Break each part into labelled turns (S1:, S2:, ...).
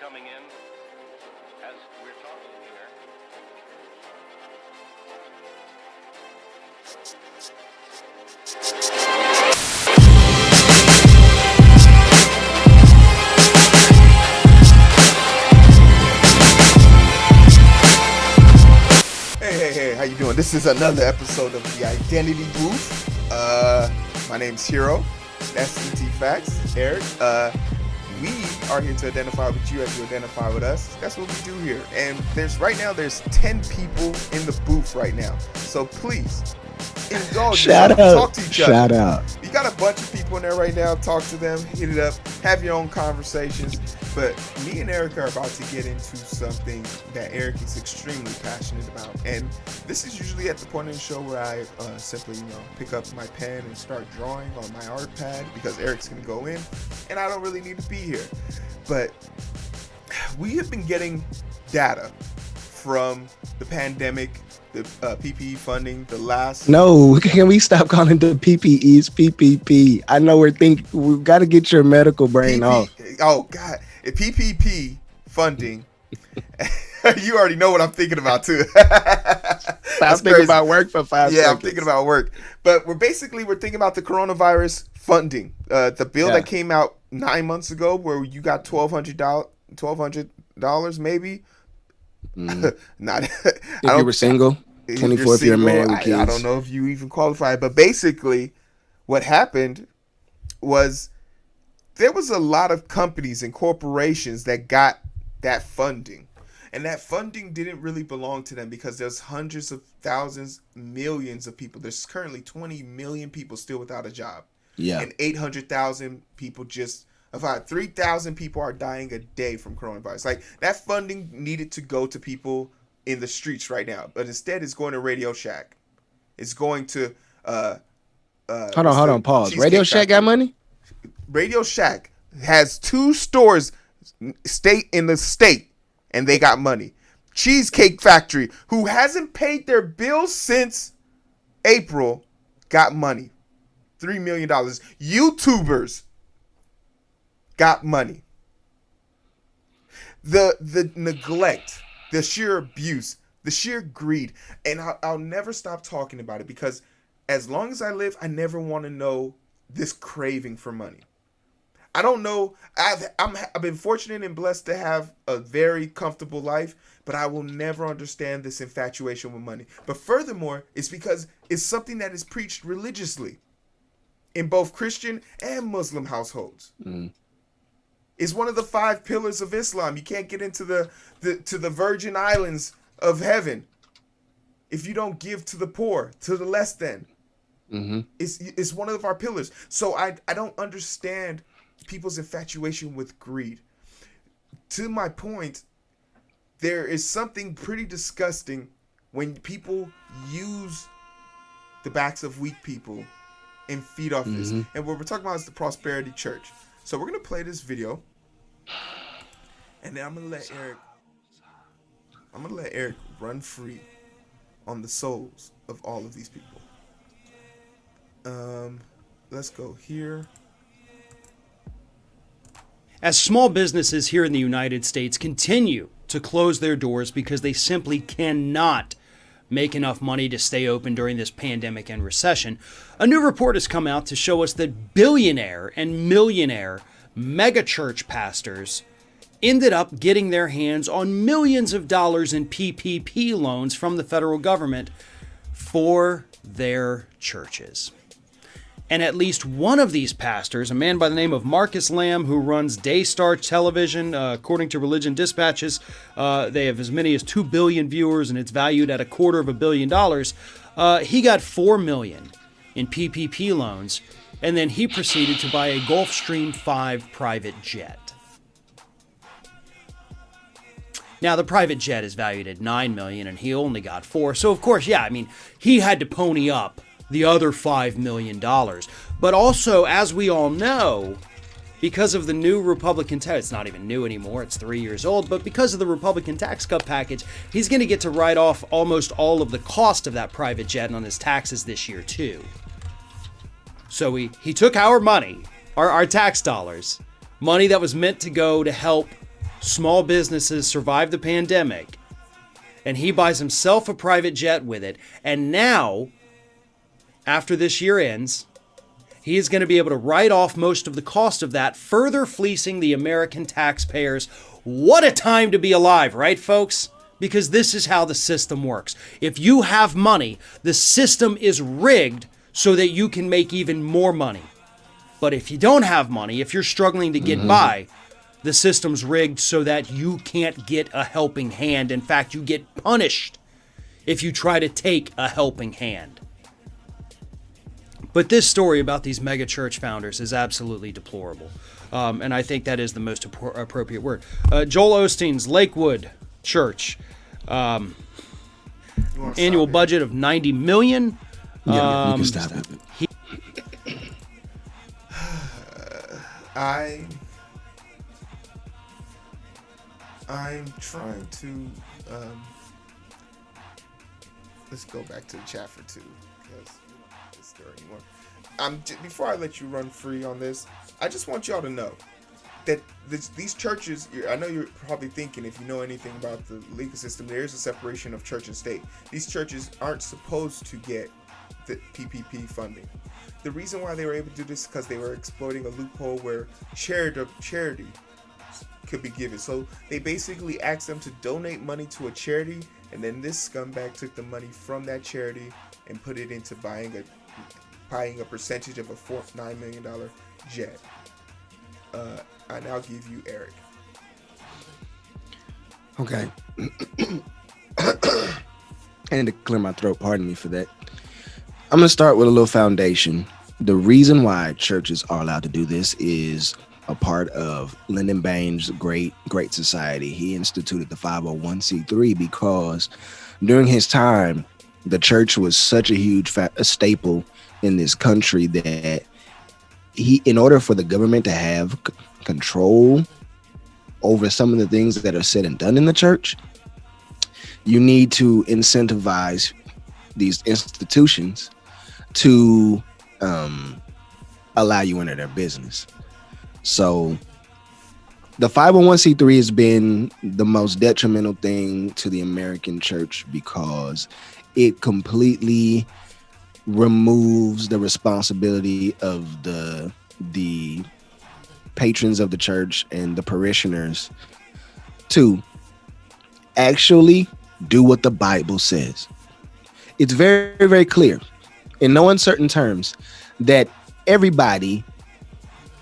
S1: coming in as we're talking here.
S2: Hey, how you doing? This is another episode of the Identity Booth. My name's Heero. That's ET Facts. Eric. We are here to identify with you as you identify with us. That's what we do here. And there's 10 people in the booth right now. So please indulge yourself. Talk to each other.
S3: Shout out.
S2: You got a bunch of people in there right now. Talk to them, hit it up, have your own conversations. But me and Eric are about to get into something that Eric is extremely passionate about. And this is usually at the point in the show where I simply, pick up my pen and start drawing on my art pad because Eric's going to go in and I don't really need to be here. But we have been getting data from the pandemic, the PPE funding, the last...
S3: No, can we stop calling the PPEs PPP? I know we've got to get your medical brain off.
S2: Oh, God. PPP funding. You already know what I'm thinking about, too.
S3: I'm thinking about work for 5 seconds.
S2: Yeah, I'm thinking about work. But we're thinking about the coronavirus funding. The bill that came out 9 months ago where you got $1,200 maybe. Not
S3: if you were single, 24 if you're married with kids.
S2: I don't know if you even qualify. But basically what happened was there was a lot of companies and corporations that got that funding. And that funding didn't really belong to them because there's hundreds of thousands, millions of people. There's currently 20 million people still without a job.
S3: Yeah.
S2: And 800,000 people about 3,000 people are dying a day from coronavirus. Like, that funding needed to go to people in the streets right now. But instead, it's going to Radio Shack. It's going to...
S3: Hold on, pause. Radio Shack got money?
S2: Radio Shack has 2 stores in the state, and they got money. Cheesecake Factory, who hasn't paid their bills since April, got money. $3 million. YouTubers got money. The neglect, the sheer abuse, the sheer greed, and I'll never stop talking about it because as long as I live, I never want to know this craving for money. I don't know. I've been fortunate and blessed to have a very comfortable life, but I will never understand this infatuation with money. But furthermore, it's because it's something that is preached religiously in both Christian and Muslim households. Mm. It's one of the 5 pillars of Islam. You can't get into the Virgin Islands of heaven if you don't give to the poor, to the less than. Mm-hmm. It's one of our pillars. So I don't understand people's infatuation with greed. To my point, there is something pretty disgusting when people use the backs of weak people and feed off this. And what we're talking about is the prosperity church. So we're going to play this video, and then I'm going to let Eric run free on the souls of all of these people. Let's go here.
S4: As small businesses here in the United States continue to close their doors because they simply cannot make enough money to stay open during this pandemic and recession, a new report has come out to show us that billionaire and millionaire megachurch pastors ended up getting their hands on millions of dollars in PPP loans from the federal government for their churches. And at least one of these pastors, a man by the name of Marcus Lamb, who runs Daystar Television, according to Religion Dispatches, they have as many as 2 billion viewers, and it's valued at $250 million. He got $4 million in PPP loans, and then he proceeded to buy a Gulfstream 5 private jet. Now, the private jet is valued at $9 million, and he only got $4 million. So, of course, he had to pony up the other $5 million. But also, as we all know, because of the new Republican tax, it's not even new anymore, it's 3 years old, but because of the Republican tax cut package, he's going to get to write off almost all of the cost of that private jet on his taxes this year, too. So he took our money, our tax dollars, money that was meant to go to help small businesses survive the pandemic, and he buys himself a private jet with it. And now, after this year ends, he is going to be able to write off most of the cost of that, further fleecing the American taxpayers. What a time to be alive, right, folks? Because this is how the system works. If you have money, the system is rigged so that you can make even more money. But if you don't have money, if you're struggling to get by, the system's rigged so that you can't get a helping hand. In fact, you get punished if you try to take a helping hand. But this story about these mega church founders is absolutely deplorable. And I think that is the most appropriate word. Joel Osteen's Lakewood Church, annual budget of $90 million.
S3: You can stop it.
S2: I'm trying to let's go back to the chat for two because it's there anymore. Before I let you run free on this, I just want y'all to know that these churches, I know you're probably thinking, if you know anything about the legal system, there is a separation of church and state. These churches aren't supposed to get the PPP funding. The reason why they were able to do this is because they were exploiting a loophole where charity could be given. So they basically asked them to donate money to a charity, and then this scumbag took the money from that charity and put it into buying a percentage of a $9 million jet. I now give you Eric.
S3: Okay. I need to clear my throat. Pardon me for that. I'm going to start with a little foundation. The reason why churches are allowed to do this is a part of Lyndon Baines' Great Society. He instituted the 501c3 because during his time, the church was such a huge staple in this country that in order for the government to have control over some of the things that are said and done in the church, you need to incentivize these institutions to allow you into their business. So the 501c3 has been the most detrimental thing to the American church because it completely removes the responsibility of the patrons of the church and the parishioners to actually do what the Bible says. It's very, very clear in no uncertain terms that everybody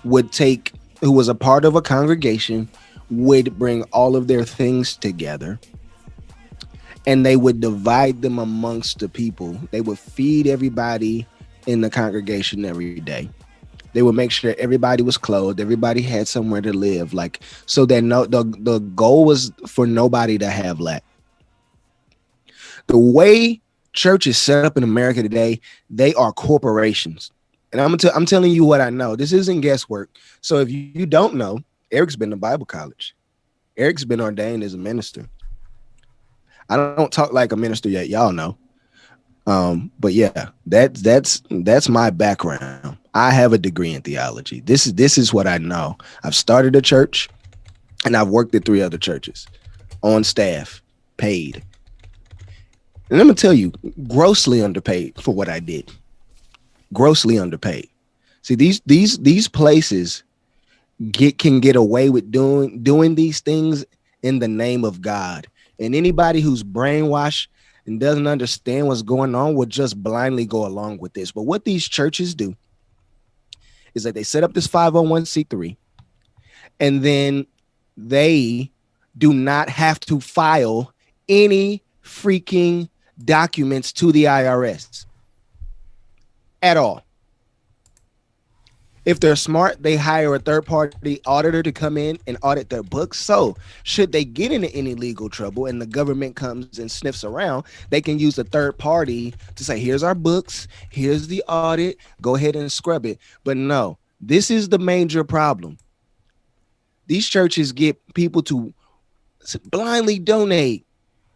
S3: who was a part of a congregation would bring all of their things together and they would divide them amongst the people. They would feed everybody in the congregation every day. They would make sure everybody was clothed, everybody had somewhere to live, so that the goal was for nobody to have lack. The way church is set up in America today, they are corporations. And I'm telling you what I know. This isn't guesswork. So if you don't know, Eric's been to Bible college. Eric's been ordained as a minister. I don't talk like a minister yet, y'all know. But yeah, that's my background. I have a degree in theology. This is what I know. I've started a church and I've worked at 3 other churches on staff, paid. And I'm gonna tell you, grossly underpaid for what I did. Grossly underpaid. See, these places can get away with doing these things in the name of God. And anybody who's brainwashed and doesn't understand what's going on will just blindly go along with this. But what these churches do is that they set up this 501c3 and then they do not have to file any freaking documents to the IRS at all. If they're smart, they hire a third-party auditor to come in and audit their books. So should they get into any legal trouble and the government comes and sniffs around, they can use a third party to say, here's our books, here's the audit, go ahead and scrub it. But no, this is the major problem. These churches get people to blindly donate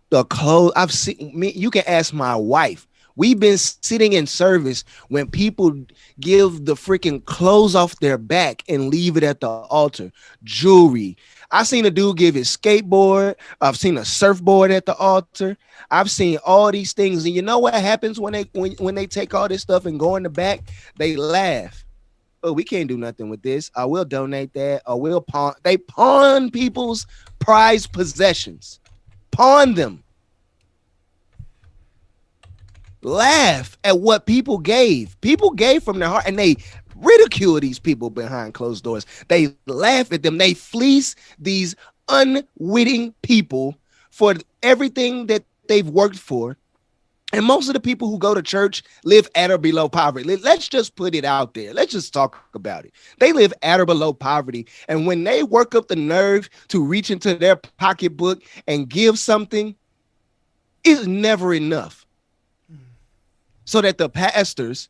S3: the clothes. I've seen you can ask my wife. We've been sitting in service when people give the freaking clothes off their back and leave it at the altar. Jewelry. I seen a dude give his skateboard. I've seen a surfboard at the altar. I've seen all these things, and you know what happens when they take all this stuff and go in the back? They laugh. Oh, we can't do nothing with this. I will donate that. Or we'll pawn. They pawn people's prized possessions. Pawn them. Laugh at what people gave. People gave from their heart, and they ridicule these people behind closed doors. They laugh at them. They fleece these unwitting people for everything that they've worked for. And most of the people who go to church live at or below poverty. Let's just put it out there. Let's just talk about it. They live at or below poverty. And when they work up the nerve to reach into their pocketbook and give something, it's never enough. So that the pastors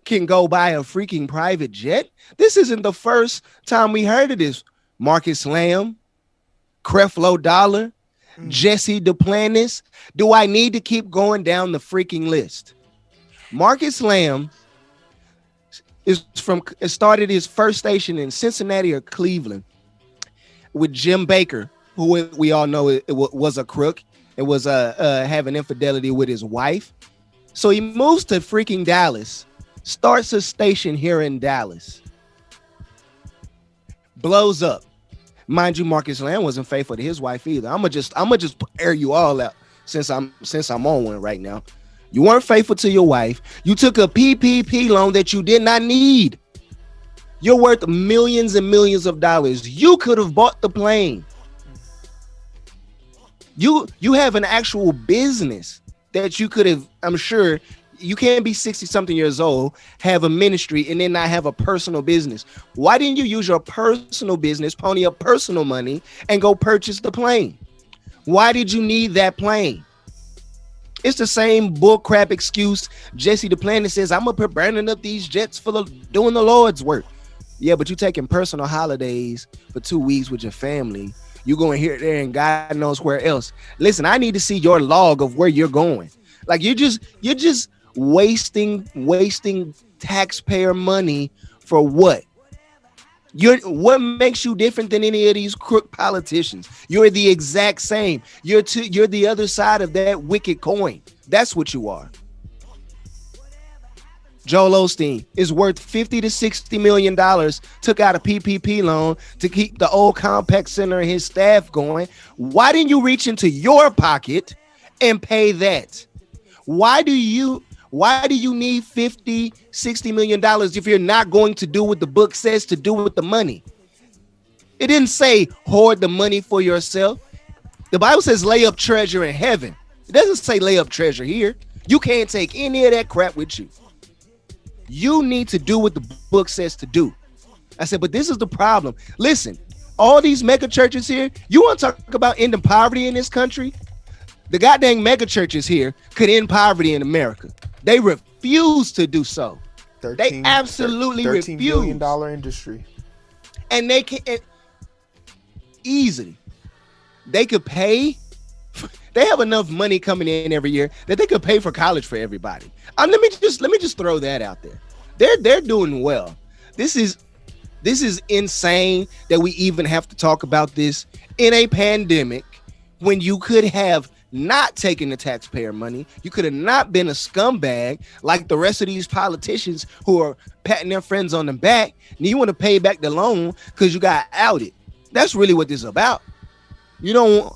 S3: can go buy a freaking private jet. This isn't the first time we heard of this. Marcus Lamb, Creflo Dollar, Jesse Duplantis. Do I need to keep going down the freaking list? Marcus Lamb started his first station in Cincinnati or Cleveland with Jim Baker, who we all know it was a crook. It was having infidelity with his wife. So he moves to freaking Dallas, starts a station here in Dallas, blows up. Mind you, Marcus Lamb wasn't faithful to his wife either. I'm gonna just air you all out since I'm on one right now. You weren't faithful to your wife. You took a PPP loan that you did not need. You're worth millions and millions of dollars. You could have bought the plane. You have an actual business that you could have, I'm sure. You can't be 60 something years old, have a ministry, and then not have a personal business. Why didn't you use your personal business, pony up personal money, and go purchase the plane? Why did you need that plane? It's the same bullcrap excuse Jesse Duplantis says, I'm gonna burning up these jets for doing the Lord's work. Yeah, but you taking personal holidays for 2 weeks with your family. You going here, there, and God knows where else. Listen, I need to see your log of where you're going. Like you're just wasting taxpayer money for what? What makes you different than any of these crook politicians? You're the exact same. You're the other side of that wicked coin. That's what you are. Joel Osteen is worth $50 to $60 million, took out a PPP loan to keep the old Compaq Center and his staff going. Why didn't you reach into your pocket and pay that? Why do you need $50, $60 million if you're not going to do what the book says to do with the money? It didn't say hoard the money for yourself. The Bible says lay up treasure in heaven. It doesn't say lay up treasure here. You can't take any of that crap with you. You need to do what the book says to do. I said, but this is the problem. Listen, all these mega churches here, you want to talk about ending poverty in this country? The goddamn mega churches here could end poverty in America. They refuse to do so. They absolutely refuse. $13
S2: billion industry.
S3: And they can easily. They could pay. They have enough money coming in every year that they could pay for college for everybody. Let me just throw that out there. They're doing well. This is insane that we even have to talk about this in a pandemic when you could have not taken the taxpayer money. You could have not been a scumbag like the rest of these politicians who are patting their friends on the back. And you want to pay back the loan because you got outed. That's really what this is about. You don't,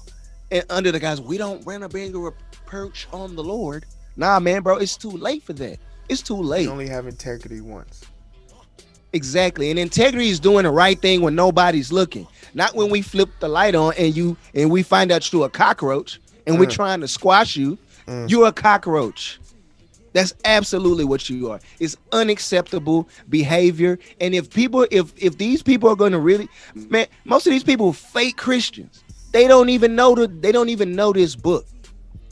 S3: and under the guys, we don't run a bring a reproach on the Lord. Nah, man, bro, it's too late for that. It's too late.
S2: You only have integrity once.
S3: Exactly. And integrity is doing the right thing when nobody's looking. Not when we flip the light on and we find out you're a cockroach and we're trying to squash you. You're a cockroach. That's absolutely what you are. It's unacceptable behavior. And if these people are going to really, man, most of these people are fake Christians. They don't even know this book.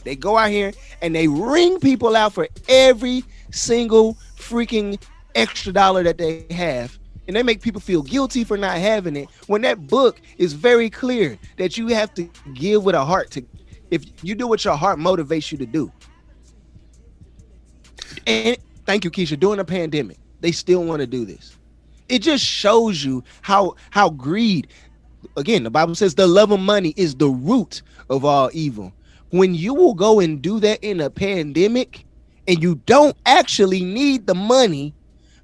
S3: They go out here and they ring people out for every single freaking extra dollar that they have. And they make people feel guilty for not having it when that book is very clear that you have to give with a heart. If you do what your heart motivates you to do. And thank you, Keisha. During a pandemic, they still want to do this. It just shows you how greed. Again, the Bible says the love of money is the root of all evil. When you will go and do that in a pandemic and you don't actually need the money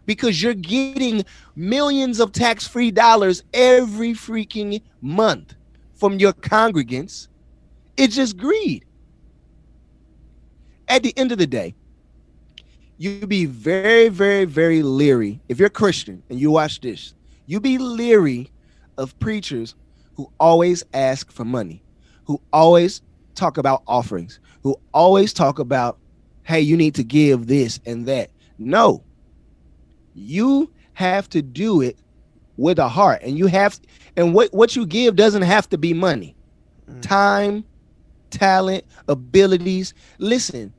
S3: because you're getting millions of tax-free dollars every freaking month from your congregants, it's just greed. At the end of the day, you be very, very, very leery. If you're a Christian and you watch this, you be leery of preachers who always ask for money, who always talk about offerings, who always talk about, hey, you need to give this and that. No, you have to do it with a heart, and what you give doesn't have to be money. Time, talent, abilities. Listen,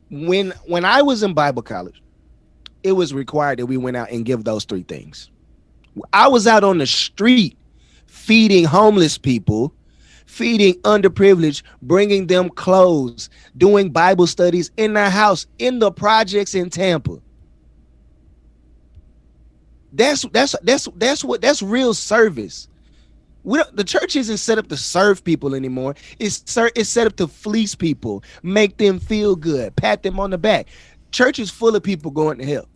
S3: when I was in Bible college, it was required that we went out and give those three things. I was out on the street feeding homeless people, feeding underprivileged, bringing them clothes, doing Bible studies in their house, in the projects in Tampa. That's real service. The church isn't set up to serve people anymore. It's set up to fleece people, make them feel good, pat them on the back. Church is full of people going to hell.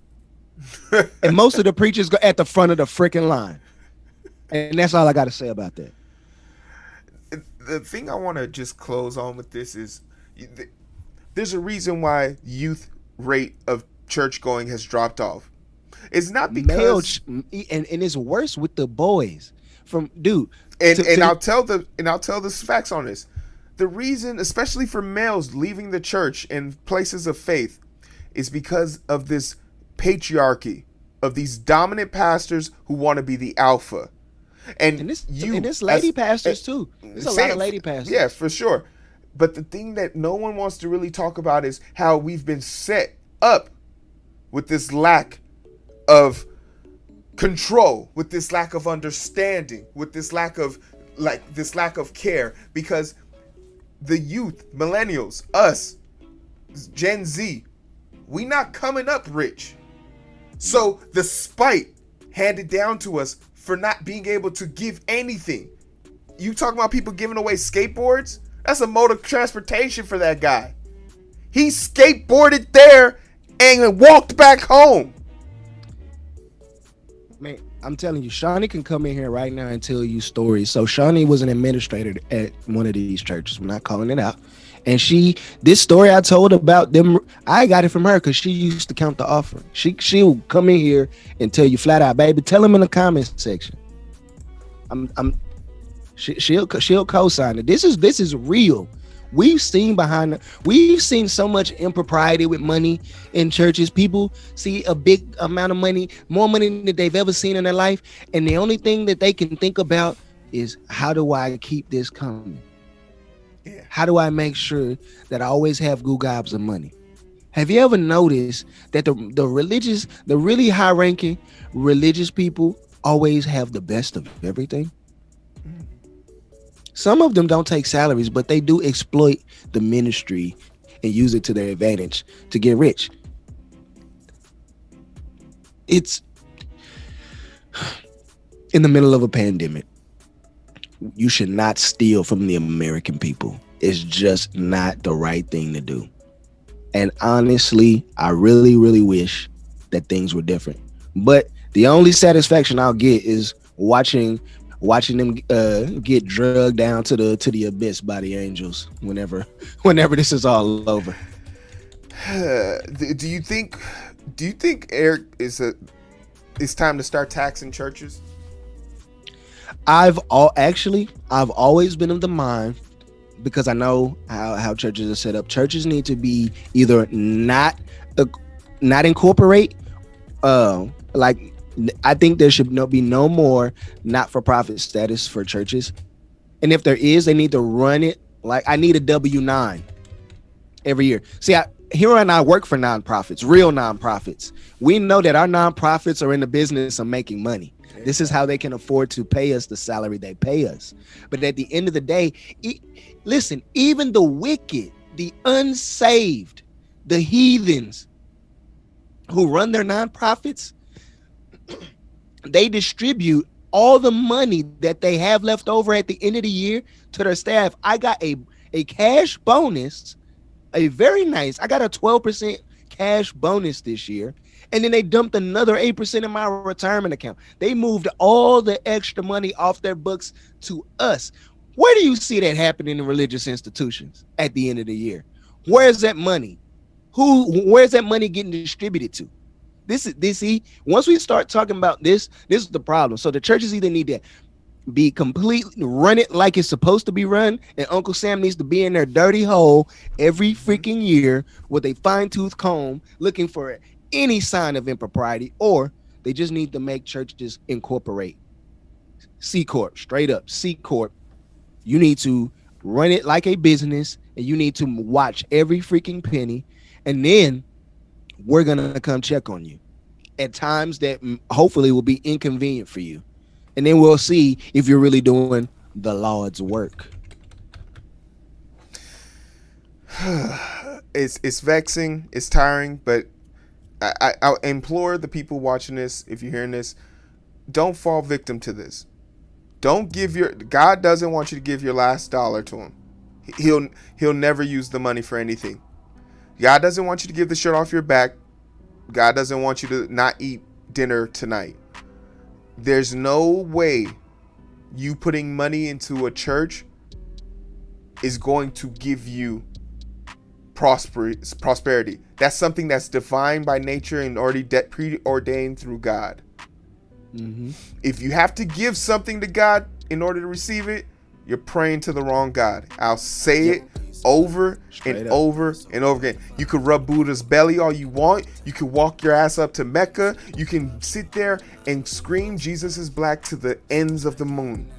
S3: And most of the preachers go at the front of the freaking line. And that's all I got to say about that.
S2: The thing I want to just close on with this is there's a reason why youth rate of church going has dropped off. It's not because
S3: and it's worse with the boys.
S2: I'll tell the facts on this. The reason, especially for males leaving the church and places of faith, is because of this patriarchy of these dominant pastors who want to be the alpha. And
S3: it's lady pastors too. There's a lot of lady pastors.
S2: Yeah, for sure. But the thing that no one wants to really talk about is how we've been set up with this lack of control, with this lack of understanding, with this lack of care, because the youth, millennials, us, Gen Z, we not coming up rich. So the spite handed down to us for not being able to give anything. You talking about people giving away skateboards? That's a mode of transportation for that guy. He skateboarded there and walked back home.
S3: Man, I'm telling you, Shawnee can come in here right now and tell you stories. So Shawnee was an administrator at one of these churches. I'm not calling it out. And this story I told about them, I got it from her because she used to count the offering. She'll come in here and tell you flat out, baby, tell them in the comments section. She'll co-sign it. This is real. We've seen so much impropriety with money in churches. People see a big amount of money, more money than they've ever seen in their life. And the only thing that they can think about is, how do I keep this coming?
S2: Yeah.
S3: How do I make sure that I always have good gobs of money? Have you ever noticed that the really high ranking religious people always have the best of everything? Some of them don't take salaries, but they do exploit the ministry and use it to their advantage to get rich. It's in the middle of a pandemic. You should not steal from the American people. It's just not the right thing to do. And honestly, I really, really wish that things were different. But the only satisfaction I'll get is watching them get drugged down to the abyss by the angels whenever this is all over.
S2: Do you think Eric it's time to start taxing churches?
S3: I've always been of the mind, because I know how churches are set up. Churches need to be either not incorporate, I think there should be no more not-for-profit status for churches. And if there is, they need to run it like I need a W-9 every year. See, Heero and I work for nonprofits, real nonprofits. We know that our nonprofits are in the business of making money. This is how they can afford to pay us the salary they pay us. But at the end of the day, listen, even the wicked, the unsaved, the heathens who run their nonprofits, they distribute all the money that they have left over at the end of the year to their staff. I got a cash bonus, a very nice. I got a 12% cash bonus this year. And then they dumped another 8% in my retirement account. They moved all the extra money off their books to us. Where do you see that happening in religious institutions at the end of the year? Where's that money? Where's that money getting distributed to? Once we start talking about this is the problem. So the churches either need to be completely run it like it's supposed to be run, and Uncle Sam needs to be in their dirty hole every freaking year with a fine-tooth comb looking for any sign of impropriety, or they just need to make churches incorporate C Corp, straight up C Corp. You need to run it like a business, and you need to watch every freaking penny, and then we're gonna come check on you at times that hopefully will be inconvenient for you, and then we'll see if you're really doing the Lord's work.
S2: It's vexing, it's tiring, but I implore the people watching this, if you're hearing this, don't fall victim to this. Don't give God doesn't want you to give your last dollar to him. He'll never use the money for anything. God doesn't want you to give the shirt off your back. God doesn't want you to not eat dinner tonight. There's no way you putting money into a church is going to give you prosperity. That's something that's defined by nature and already preordained through God. Mm-hmm. If you have to give something to God in order to receive it, you're praying to the wrong God. I'll say it over and over and over again. You could rub Buddha's belly all you want. You could walk your ass up to Mecca. You can sit there and scream Jesus is black to the ends of the moon.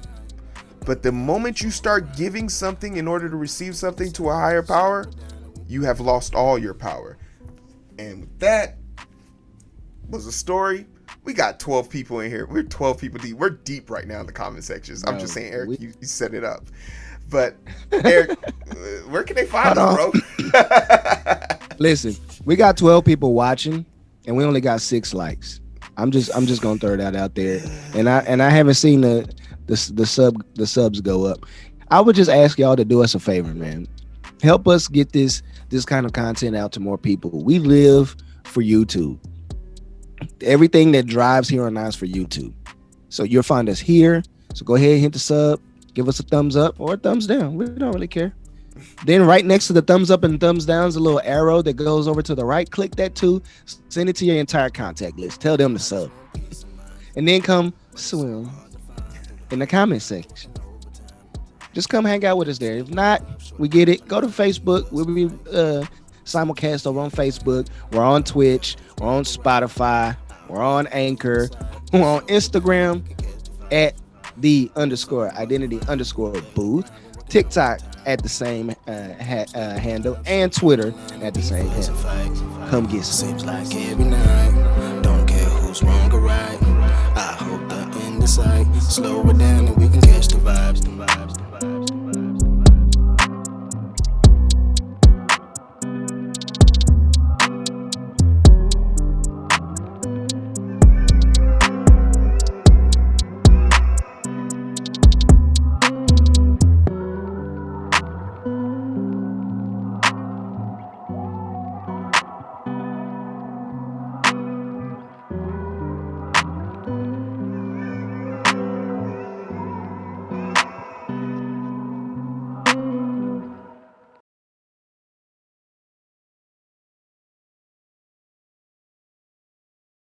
S2: But the moment you start giving something in order to receive something to a higher power, you have lost all your power. And that was a story. We got 12 people in here. We're 12 people deep. We're deep right now in the comment sections. I'm just saying, Eric, you set it up. But Eric, where can they find us, bro?
S3: Listen, we got 12 people watching, and we only got 6 likes. I'm just gonna throw that out there, and I haven't seen the subs go up. I would just ask y'all to do us a favor, man. Help us get this kind of content out to more people. We live for YouTube. Everything that drives Heero Now is for YouTube. So you'll find us here. So go ahead and hit the sub, give us a thumbs up or a thumbs down. We don't really care. Then right next to the thumbs up and thumbs down is a little arrow that goes over to the right. Click that too. Send it to your entire contact list. Tell them to sub. And then come swim in the comment section. Just come hang out with us there. If not, we get it. Go to Facebook. We'll be simulcast over on Facebook. We're on Twitch. We're on Spotify. We're on Anchor. We're on Instagram at _identity_booth. TikTok at the same handle, and Twitter at the same handle. Come get some.
S5: Seems like every night, don't care who's wrong or right. I hope the end is sight. Slow it down and we can catch the vibes.